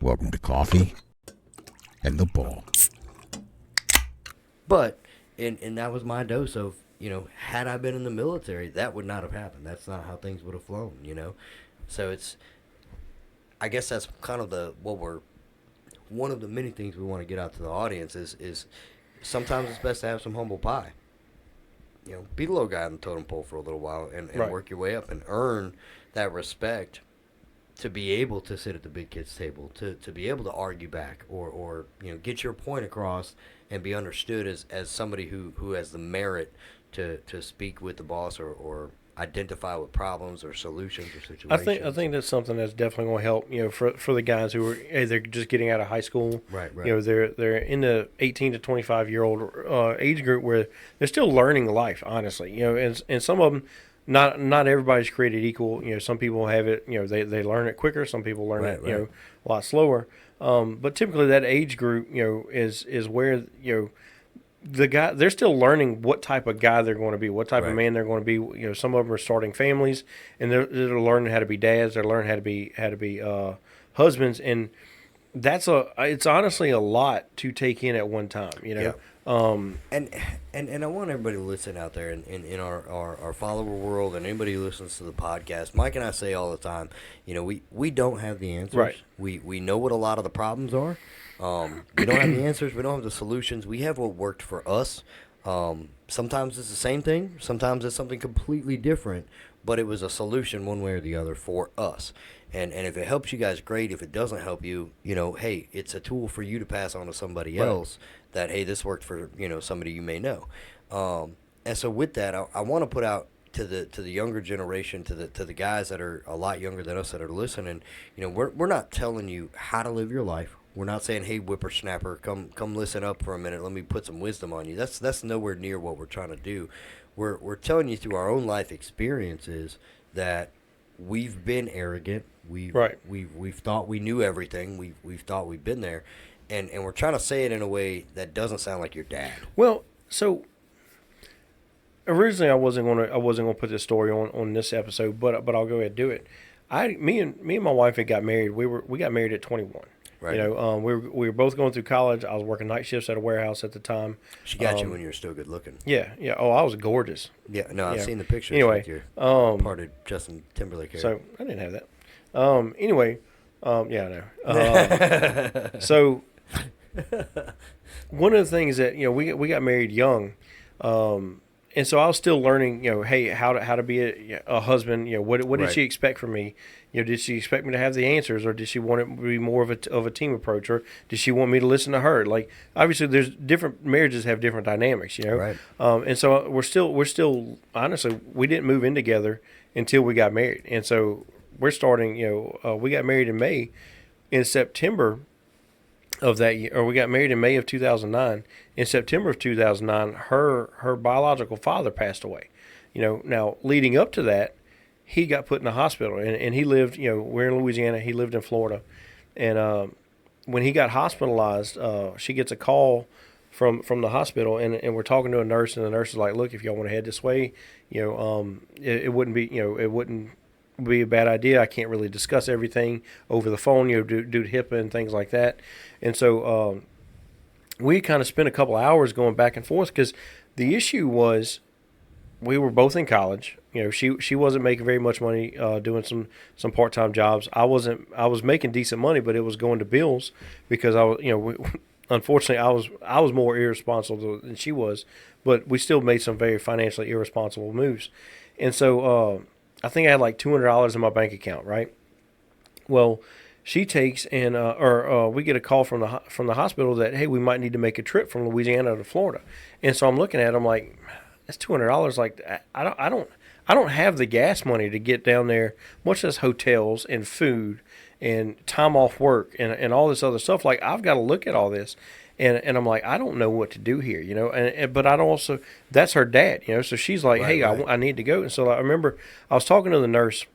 Welcome to Coffee and the Bull. But, and that was my dose of, had I been in the military, that would not have happened. That's not how things would have flown. So I guess that's kind of one of the many things we want to get out to the audience is sometimes it's best to have some humble pie. Be the low guy on the totem pole for a little while and Right. work your way up and earn that respect to be able to sit at the big kids table, to be able to argue back or get your point across and be understood as somebody who has the merit to speak with the boss or identify with problems or solutions or situations. I think that's something that's definitely going to help. For the guys who are either just getting out of high school, Right. They're in the 18 to 25-year-old age group where they're still learning life. Honestly, and some of them, not everybody's created equal. Some people have it. They learn it quicker. Some people learn Right. a lot slower. But typically that age group, is where the guy, they're still learning what type of guy they're going to be, what type Right. of man they're going to be. Some of them are starting families, and they're learning how to be dads. They're learning how to be husbands, and it's honestly a lot to take in at one time. Yeah. And I want everybody to listen out there in our follower world and anybody who listens to the podcast. Mike and I say all the time, we don't have the answers. Right. We know what a lot of the problems are. We don't have the answers. We don't have the solutions. We have what worked for us. Sometimes it's the same thing. Sometimes it's something completely different, but it was a solution one way or the other for us. And if it helps you guys, great. If it doesn't help you, hey, it's a tool for you to pass on to somebody Right. else that, hey, this worked for, somebody you may know. And so with that, I want to put out to the younger generation, to the guys that are a lot younger than us that are listening, we're not telling you how to live your life. We're not saying, hey, whippersnapper, come listen up for a minute. Let me put some wisdom on you. That's nowhere near what we're trying to do. We're telling you through our own life experiences that we've been arrogant. We've thought we knew everything. We've thought we've been there, and we're trying to say it in a way that doesn't sound like your dad. Well, so originally I wasn't gonna put this story on this episode, but I'll go ahead and do it. Me and my wife had got married. We got married at 21. Right. We were both going through college. I was working night shifts at a warehouse at the time. She got you when you were still good looking. Yeah. Oh, I was gorgeous. Yeah, no, I've Yeah. seen the pictures Anyway, with your parted Justin Timberlake hair. So I didn't have that. Yeah, I know. So one of the things that we got married young, and so I was still learning. Hey, how to be a husband. What did Right. she expect from me? Did she expect me to have the answers, or did she want it to be more of a team approach, or did she want me to listen to her? Like, obviously, there's different marriages have different dynamics, Right. And so we're still honestly, we didn't move in together until we got married, and so we're starting. We got married in May. In September of that year, or we got married in May of 2009. In September of 2009, her biological father passed away. Now leading up to that, he got put in the hospital, and he lived. We're in Louisiana. He lived in Florida, and when he got hospitalized, she gets a call from the hospital, and we're talking to a nurse, and the nurse is like, "Look, if y'all want to head this way, it wouldn't be it wouldn't be a bad idea. I can't really discuss everything over the phone, due to HIPAA and things like that." And so we kind of spent a couple hours going back and forth because the issue was we were both in college. She wasn't making very much money doing some part-time jobs. I was making decent money, but it was going to bills because I was unfortunately I was more irresponsible than she was, but we still made some very financially irresponsible moves. And so I think I had like $200 in my bank account, right? Well, she takes and we get a call from the hospital that, hey, we might need to make a trip from Louisiana to Florida. And so I'm looking at it, I'm like, that's $200. Like, I don't have the gas money to get down there, much less hotels and food and time off work and all this other stuff. Like, I've got to look at all this. And I'm like, I don't know what to do here, but I don't also, that's her dad, so she's like, Right, hey, right. I need to go. And so I remember I was talking to the nurse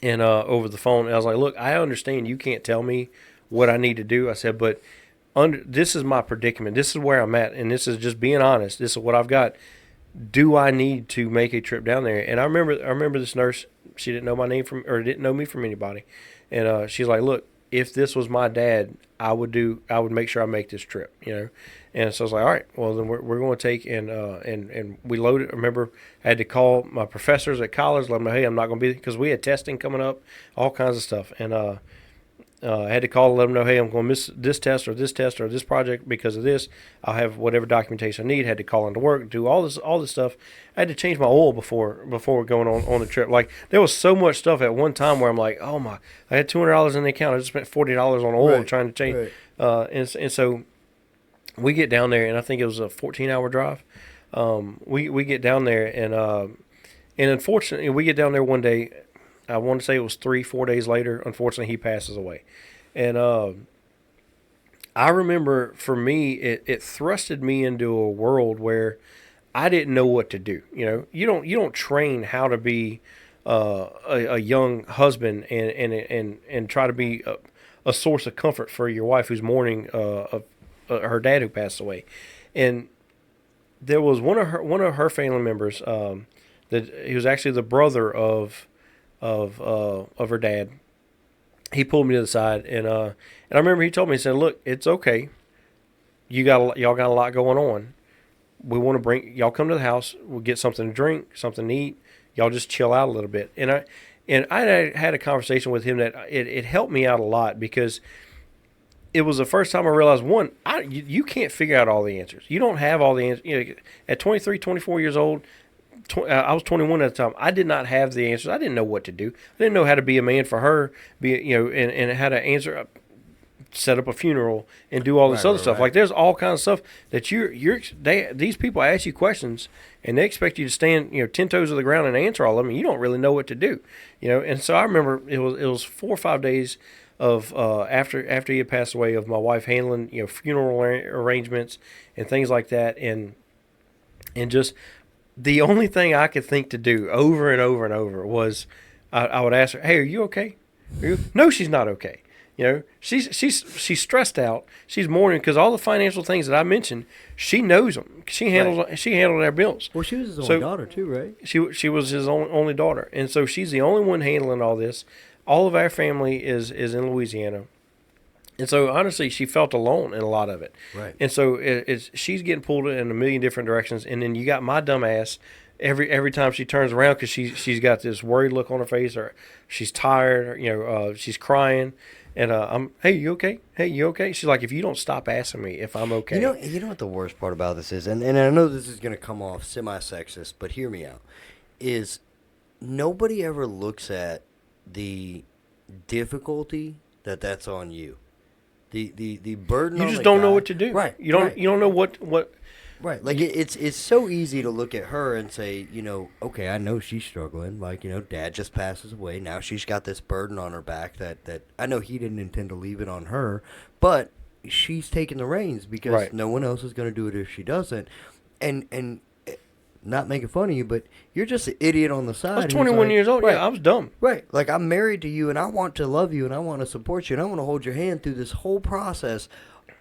and over the phone, and I was like, look, I understand you can't tell me what I need to do. I said, but this is my predicament. This is where I'm at, and this is just being honest. This is what I've got. Do I need to make a trip down there? And I remember this nurse, she didn't know my name didn't know me from anybody. And she's like, look, if this was my dad, I would make sure I make this trip, And so I was like, all right, well then we're going to take and we loaded. Remember, I had to call my professors at college, let them know, hey, I'm not going to be, because we had testing coming up, all kinds of stuff, and I had to call and let them know, hey, I'm going to miss this test or this project because of this. I'll have whatever documentation I need. Had to call into work, do all this stuff. I had to change my oil before going on the trip. Like, there was so much stuff at one time where I'm like, oh my, I had $200 in the account. I just spent $40 on oil trying to change. Right. And so we get down there, and I think it was a 14-hour drive. We get down there, and unfortunately, we get down there one day. I want to say it was 3-4 days later. Unfortunately, he passes away. And I remember, for me, it thrusted me into a world where I didn't know what to do. You don't train how to be a young husband and try to be a source of comfort for your wife who's mourning her dad who passed away. And there was one of her family members that he was actually the brother of her dad. He pulled me to the side, and I remember he told me, he said, look, it's okay. Y'all got a lot going on. We want to bring y'all, come to the house. We'll get something to drink, something to eat. Y'all just chill out a little bit. And I had a conversation with him that it helped me out a lot, because it was the first time I realized, one, you can't figure out all the answers. You don't have all the answers. At 23, 24 years old, I was 21 at the time. I did not have the answers. I didn't know what to do. I didn't know how to be a man for her, and how to answer, set up a funeral, and do all this other stuff. Like, there's all kinds of stuff that these people ask you questions, and they expect you to stand 10 toes to the ground and answer all of them. And you don't really know what to do, And so I remember it was 4 or 5 days of after he had passed away, of my wife handling funeral arrangements and things like that, and just. The only thing I could think to do over and over and over was I would ask her, hey, are you okay? No, she's not okay. She's stressed out. She's mourning because all the financial things that I mentioned, she knows them. She handled their bills. Well, she was his only daughter too, right? She was his only daughter, and so she's the only one handling all this. All of our family is in Louisiana. And so, honestly, she felt alone in a lot of it. Right. And so she's getting pulled in a million different directions. And then you got my dumb ass every time she turns around, because she's got this worried look on her face, or she's tired, or, she's crying. And I'm, hey, you okay? Hey, you okay? She's like, if you don't stop asking me if I'm okay. You know what the worst part about this is, and I know this is going to come off semi-sexist, but hear me out, is nobody ever looks at the difficulty that's on you. The burden. You just don't know what to do. Right. You don't know what. Right. Like, it's so easy to look at her and say, okay, I know she's struggling. Like, dad just passes away. Now she's got this burden on her back that I know he didn't intend to leave it on her, but she's taking the reins because no one else is going to do it if she doesn't. And not making fun of you, but you're just an idiot on the side. I was 21 years old. Right. Yeah, I was dumb. Right. Like, I'm married to you, and I want to love you, and I want to support you, and I want to hold your hand through this whole process.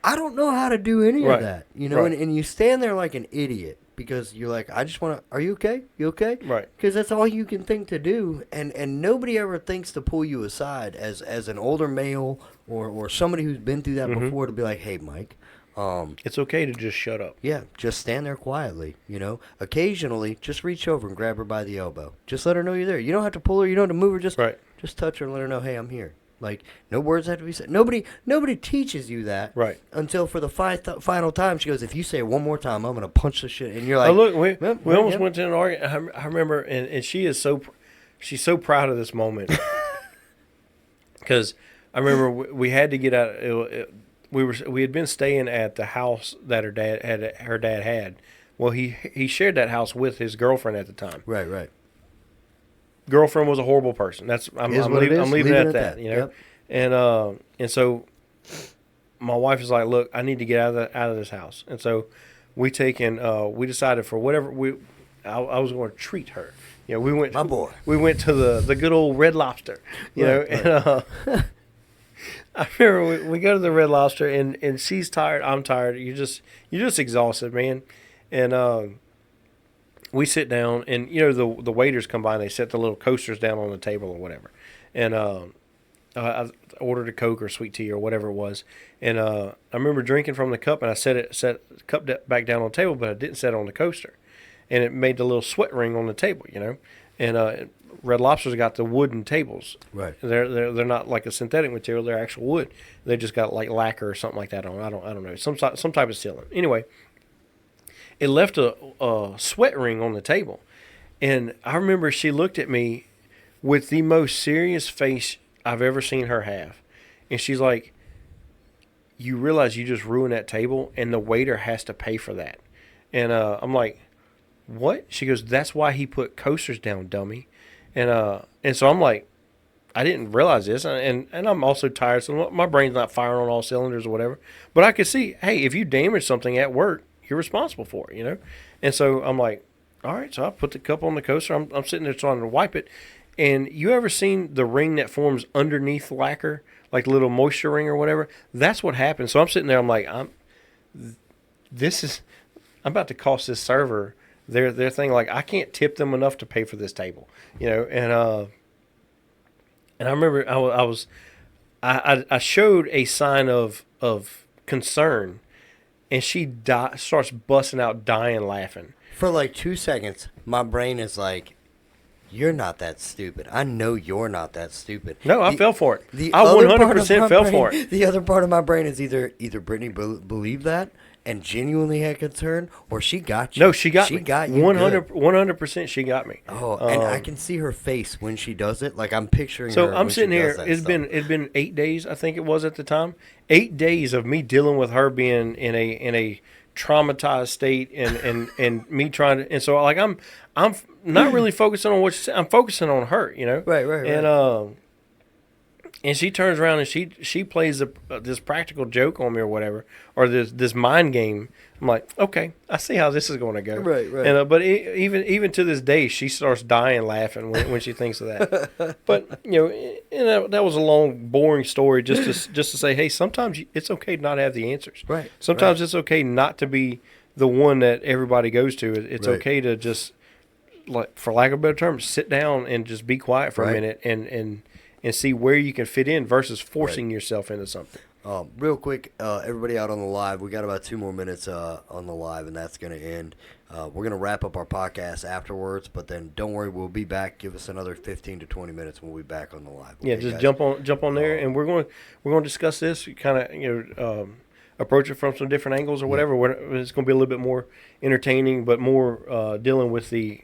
I don't know how to do any of that, and you stand there like an idiot because you're like, I just want to, are you okay? You okay? Right. Because that's all you can think to do, and nobody ever thinks to pull you aside as an older male or somebody who's been through that before, to be like, hey, Mike, it's okay to just shut up. Yeah, just stand there quietly, Occasionally, just reach over and grab her by the elbow. Just let her know you're there. You don't have to pull her. You don't have to move her. Just touch her and let her know, hey, I'm here. Like, no words have to be said. Nobody teaches you that. Right. Until for the final time, she goes, if you say it one more time, I'm going to punch the shit. And you're like, oh, look, we almost went to an argument. I remember, and she's so proud of this moment. Because I remember we had to get out. We had been staying at the house that her dad had. Well, he shared that house with his girlfriend at the time. Right. Girlfriend was a horrible person. I'm leaving it at that. Yep. And so my wife is like, look, I need to get out of this house. And so we decided for whatever I was going to treat her. We went. My boy. We went to the good old Red Lobster. And I remember we go to the Red Lobster, and she's tired. I'm tired. You're just exhausted, man. And we sit down, and the waiters come by and they set the little coasters down on the table or whatever. And I ordered a Coke or sweet tea or whatever it was, and I remember drinking from the cup, and I set the cup back down on the table, but I didn't set it on the coaster, and it made the little sweat ring on the table, and Red Lobster's got the wooden tables. Right. They're not like a synthetic material; they're actual wood. They just got like lacquer or something like that on. I don't know, some type of sealant. Anyway, it left a sweat ring on the table, and I remember she looked at me with the most serious face I've ever seen her have. And she's like, you realize you just ruined that table and the waiter has to pay for that. And I'm like, what? She goes, that's why he put coasters down, dummy. And so I'm like, I didn't realize this. And I'm also tired, so my brain's not firing on all cylinders or whatever. But I could see, hey, if you damage something at work, you're responsible for it, And so I'm like, all right. So I put the cup on the coaster. I'm sitting there trying to wipe it. And you ever seen the ring that forms underneath lacquer, like a little moisture ring or whatever? That's what happens. So I'm sitting there. I'm like, I'm about to cost this server their thing. Like, I can't tip them enough to pay for this table, And I remember I showed a sign of concern, and she starts busting out, dying laughing. For like 2 seconds, my brain is like, you're not that stupid. I know you're not that stupid. No, I fell for it. I 100% fell for it. The other part of my brain is either Brittany believed that and genuinely had concern, or she got you. No, she got me. She got you 100%. She got me. Oh, and I can see her face when she does it. Like, I'm picturing her. So I'm sitting here. It's been 8 days, I think it was at the time. 8 days of me dealing with her being in a traumatized state and me trying to, and so like I'm not really focusing on what she said. I'm focusing on her, Right. And she turns around and she plays this practical joke on me or whatever, or this mind game. I'm like, okay, I see how this is going to go. Right. And but even to this day, she starts dying laughing when she thinks of that. But and that was a long, boring story just to say, hey, sometimes it's okay to not have the answers. Right. Sometimes it's okay not to be the one that everybody goes to. It's okay to just, like, for lack of a better term, sit down and just be quiet for a minute and see where you can fit in versus forcing yourself into something. Real quick, everybody out on the live, we got about 2 more minutes on the live, and that's going to end. We're going to wrap up our podcast afterwards, but then don't worry, we'll be back. Give us another 15 to 20 minutes, and we'll be back on the live. Okay, just guys? jump on there, and we're going to discuss this, kind of approach it from some different angles or whatever. It's going to be a little bit more entertaining, but more dealing with the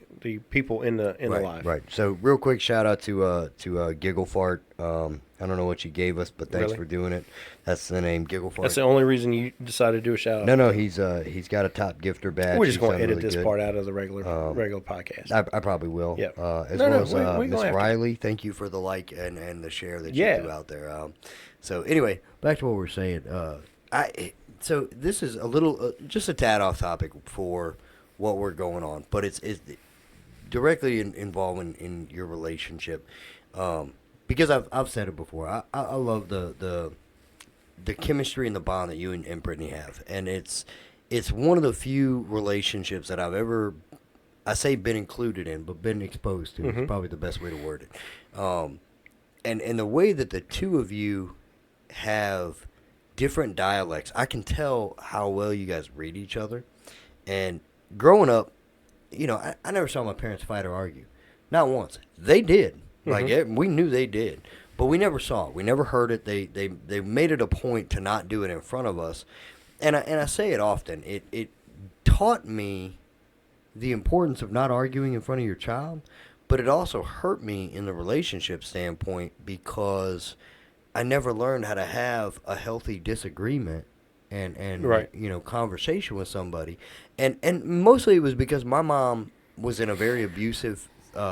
people in the live. Right. So real quick shout out to Giggle Fart. I don't know what you gave us, but thanks for doing it. That's the name, Giggle Fart. That's the only reason you decided to do a shout out. No, he's got a top gifter badge. We're just going to edit this part out of the regular podcast. I probably will. Yeah. As Miss Riley, thank you for the like and the share that you do out there. So anyway, back to what we're saying. So this is a little just a tad off topic for what we're going on, but it's directly involving in your relationship, because I've said it before. I love the chemistry and the bond that you and Brittany have, and it's one of the few relationships that I've ever, I say been included in, but been exposed to. Is probably the best way to word it. And the way that the two of you have different dialects, I can tell how well you guys read each other. And growing up, I never saw my parents fight or argue. Not once. They did. Like, we knew they did. But we never saw it. We never heard it. They made it a point to not do it in front of us. And I say it often. It taught me the importance of not arguing in front of your child, but it also hurt me in the relationship standpoint because I never learned how to have a healthy disagreement and conversation with somebody. And mostly it was because my mom was in a very abusive,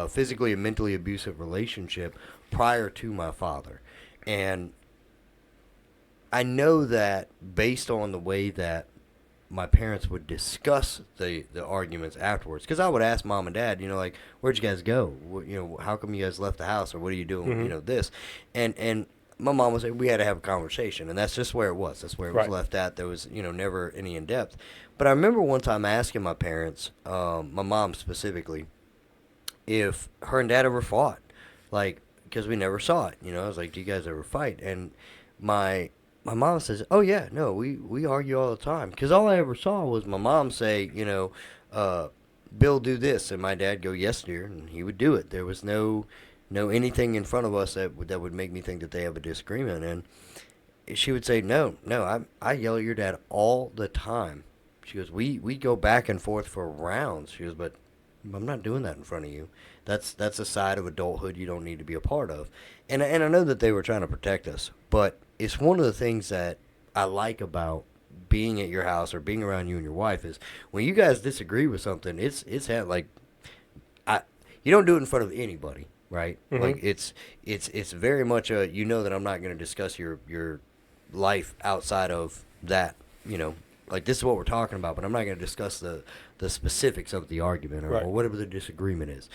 physically and mentally abusive relationship prior to my father. And I know that based on the way that my parents would discuss the arguments afterwards, because I would ask mom and dad, like, where'd you guys go? How come you guys left the house, or what are you doing? This. And my mom would say we had to have a conversation, and that's just where it was. That's where it was left at. There was, never any in depth. But I remember one time asking my parents, my mom specifically, if her and dad ever fought. Like, because we never saw it. I was like, do you guys ever fight? And my mom says, oh yeah, no, we argue all the time. Because all I ever saw was my mom say, Bill, do this, and my dad go, yes, dear, and he would do it. There was no anything in front of us that would make me think that they have a disagreement. And she would say, no, I yell at your dad all the time. She goes, we go back and forth for rounds. She goes, but I'm not doing that in front of you. That's a side of adulthood you don't need to be a part of. And I know that they were trying to protect us, but it's one of the things that I like about being at your house or being around you and your wife is when you guys disagree with something, you don't do it in front of anybody, right? Mm-hmm. Like it's very much that I'm not going to discuss your life outside of that, like this is what we're talking about, but I'm not going to discuss the specifics of the argument or whatever the disagreement is.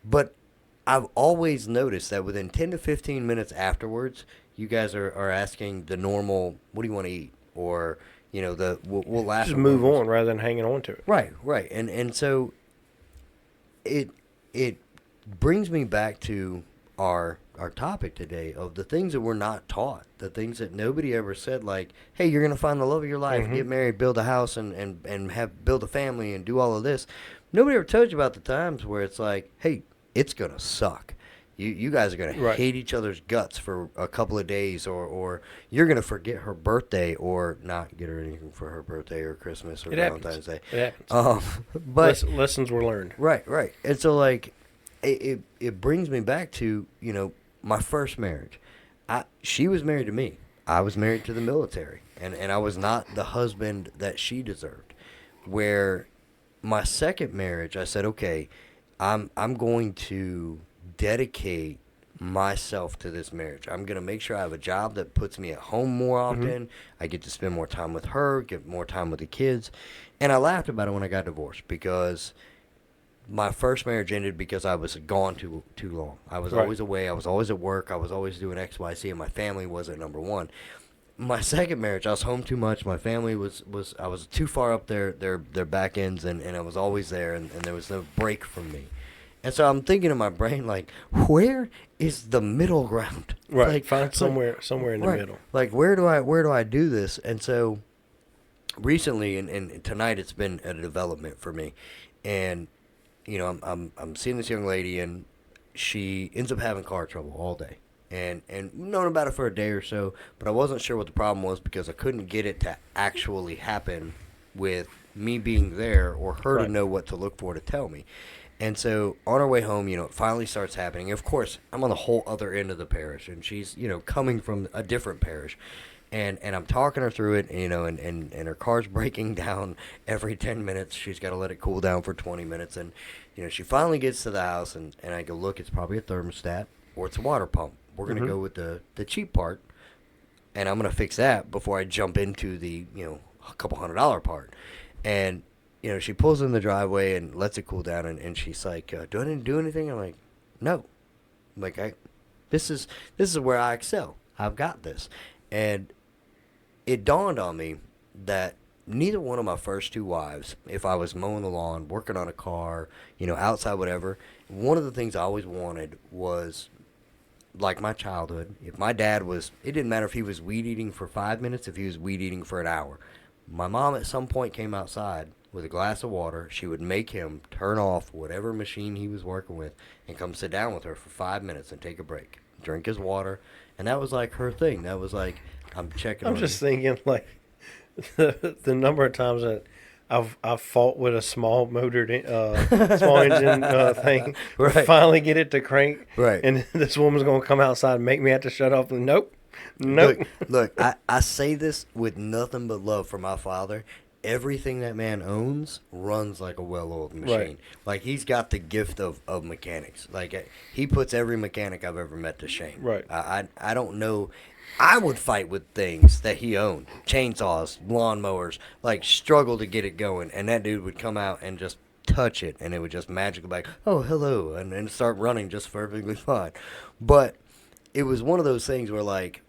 But I've always noticed that within 10 to 15 minutes afterwards, you guys are asking the normal, what do you want to eat? Or, we'll laugh. Just move on rather than hanging on to it. Right. And so it brings me back to our topic today of the things that we're not taught, the things that nobody ever said, like, hey, you're going to find the love of your life, get married, build a house, and build a family and do all of this. Nobody ever told you about the times where it's like, hey, it's going to suck. You guys are going to hate each other's guts for a couple of days, or you're going to forget her birthday or not get her anything for her birthday or Christmas or Valentine's Day. It happens. But lessons were learned. Right. And so, like, it brings me back to, my first marriage. She was married to me. I was married to the military, and I was not the husband that she deserved. Where my second marriage, I said, okay, I'm going to dedicate myself to this marriage. I'm going to make sure I have a job that puts me at home more often. I get to spend more time with her, get more time with the kids. And I laughed about it when I got divorced because my first marriage ended because I was gone too long. I was always away. I was always at work. I was always doing X, Y, Z, and my family wasn't number one. My second marriage, I was home too much. My family was I was too far up their back ends, and I was always there, and there was no break from me. And so I'm thinking in my brain, like, where is the middle ground? Right. Like, find somewhere in the middle. Like, where do I do this? And so recently, and tonight, it's been a development for me. And I'm seeing this young lady, and she ends up having car trouble all day. And known about it for a day or so, but I wasn't sure what the problem was because I couldn't get it to actually happen with me being there or her to know what to look for to tell me. And so on our way home, it finally starts happening. Of course, I'm on the whole other end of the parish, and she's, coming from a different parish. And I'm talking her through it, and her car's breaking down every 10 minutes. She's got to let it cool down for 20 minutes. And, she finally gets to the house, and I go, look, it's probably a thermostat or it's a water pump. We're going to go with the cheap part, and I'm going to fix that before I jump into the, a couple $100 part. And she pulls in the driveway and lets it cool down, and she's like, do I need to do anything? I'm like, no. I'm like, this is where I excel. I've got this. And it dawned on me that neither one of my first two wives, if I was mowing the lawn, working on a car, outside, whatever, one of the things I always wanted was, like my childhood, if my dad was, it didn't matter if he was weed eating for 5 minutes, if he was weed eating for an hour. My mom at some point came outside with a glass of water. She would make him turn off whatever machine he was working with and come sit down with her for 5 minutes and take a break, drink his water. And that was like her thing. That was like, I'm checking on I'm just thinking, like, the number of times that I've fought with a small motored, small engine thing. Right. Finally get it to crank. Right. And this woman's going to come outside and make me have to shut off. Nope. Look, I say this with nothing but love for my father. Everything that man owns runs like a well-oiled machine. Right. Like, he's got the gift of mechanics. Like, he puts every mechanic I've ever met to shame. Right. I don't know. I would fight with things that he owned. Chainsaws, lawnmowers, like, struggle to get it going. And that dude would come out and just touch it, and it would just magically be like, oh, hello, and start running just perfectly fine. But it was one of those things where, like,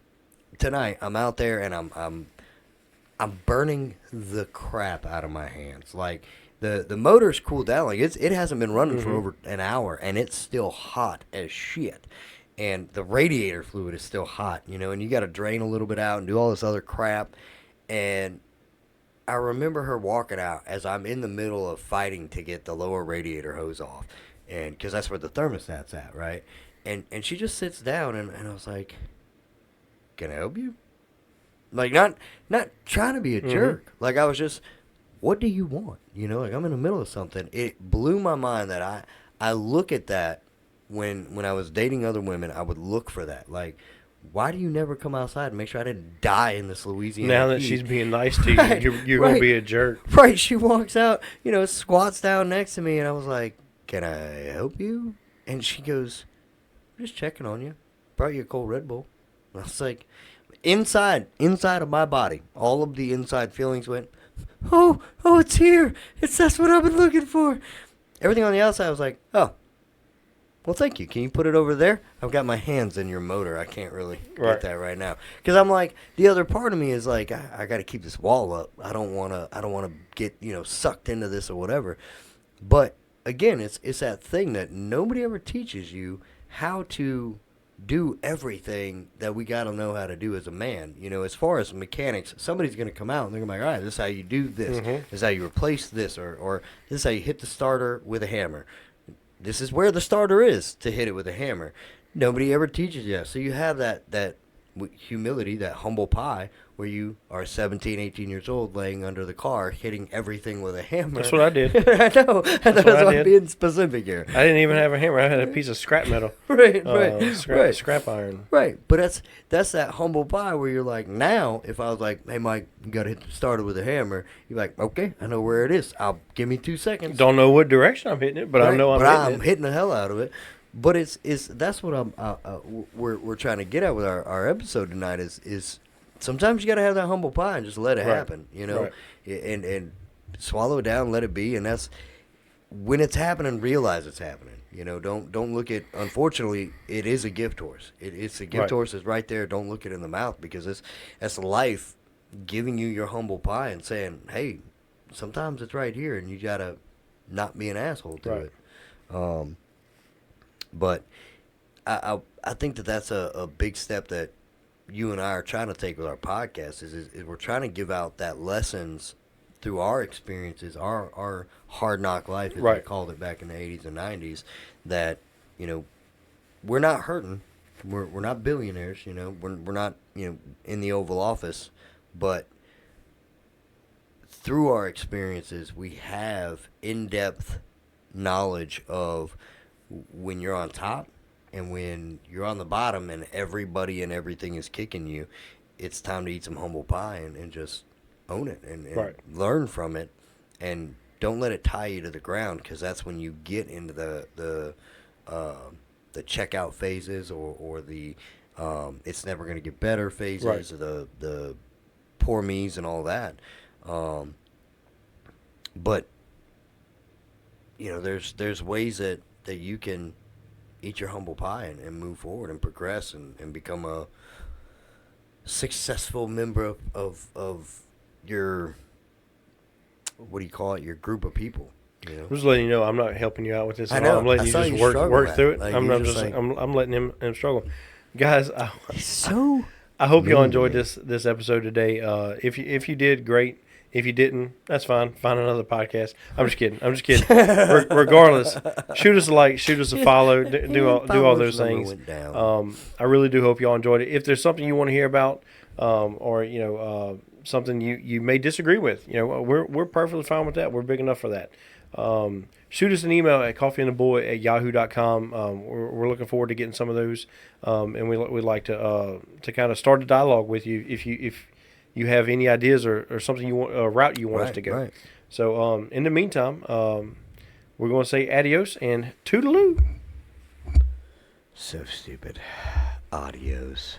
tonight I'm out there and I'm burning the crap out of my hands. Like, the motor's cooled down. Like, it hasn't been running for over an hour, and it's still hot as shit. and the radiator fluid is still hot, you know, and you got to drain a little bit out and do all this other crap. And I remember her walking out as I'm in the middle of fighting to get the lower radiator hose off, and because that's where the thermostat's at, right? And she just sits down, and I was like, "Can I help you?" Like, not trying to be a jerk. Like, I was just, "What do you want?" You know, like, I'm in the middle of something. It blew my mind that I look at that when I was dating other women. I would look for that, like, why do you never come outside and make sure I didn't die in this Louisiana Now that heat? she's being nice to you, Right, you're going to be a jerk. Right. She walks out, you know, squats down next to me, and I was like, "Can I help you?" And she goes, "I'm just checking on you. Brought you a cold Red Bull." And I was like, inside of my body, all of the inside feelings went, oh, it's here. That's what I've been looking for. Everything on the outside was like, oh, well, thank you. Can you put it over there? I've got my hands in your motor. I can't really get that right now. Because I'm like, the other part of me is like, I got to keep this wall up. I don't want to get, you know, sucked into this or whatever. But again, it's that thing that nobody ever teaches you how to do everything that we got to know how to do as a man. You know, as far as mechanics, somebody's going to come out and they're going to be like, all right, this is how you do this. This is how you replace this, or this is how you hit the starter with a hammer. This is where the starter is to hit it with a hammer. Nobody ever teaches you that. So you have that humility, that humble pie, where you are 17, 18 years old laying under the car, hitting everything with a hammer. That's what I did. I know. That's why I'm being specific here. I didn't even have a hammer. I had a piece of scrap metal. Right. Scrap iron. Right. But that's that humble pie where you're like, now, if I was like, hey, Mike, you got to hit the starter with a hammer, you're like, okay, I know where it is. Give me 2 seconds. Don't know what direction I'm hitting it, but I know I'm hitting the hell out of it. But that's what we're trying to get at with our episode tonight is sometimes you got to have that humble pie and just let it happen, you know, and swallow it down, let it be. And that's when it's happening, realize it's happening. You know, don't look at, unfortunately, it is a gift horse. It's a gift horse is right there. Don't look it in the mouth, because that's life giving you your humble pie and saying, hey, sometimes it's right here and you got to not be an asshole to it. But I think that's a big step that you and I are trying to take with our podcast is we're trying to give out that lessons through our experiences, our hard knock life, as we called it back in the 80s and 90s, that, you know, we're not hurting. We're not billionaires, you know. We're not, you know, in the Oval Office, but through our experiences, we have in-depth knowledge of when you're on top and when you're on the bottom and everybody and everything is kicking you. It's time to eat some humble pie and just own it and learn from it, and don't let it tie you to the ground, because that's when you get into the checkout phases or the it's never going to get better phases, or the poor me's and all that. But you know, there's ways that you can eat your humble pie and move forward and progress and become a successful member of your, what do you call it, your group of people. You know? I'm just letting you know I'm not helping you out with this. I know. I'm letting you just work through it. Like, I'm letting him struggle. Guys, I hope mean, y'all enjoyed this episode today. If you did, great. If you didn't, that's fine. Find another podcast. I'm just kidding. Regardless, shoot us a like, shoot us a follow, do all those things. I really do hope y'all enjoyed it. If there's something you want to hear about, or you know, something you may disagree with, you know, we're perfectly fine with that. We're big enough for that. Shoot us an email at coffeeandthebull@yahoo.com. We're looking forward to getting some of those, and we'd like to kind of start a dialogue with you if you have any ideas or something you want, a route you want us to go. Right. So in the meantime, we're going to say adios and toodaloo. So stupid. Adios.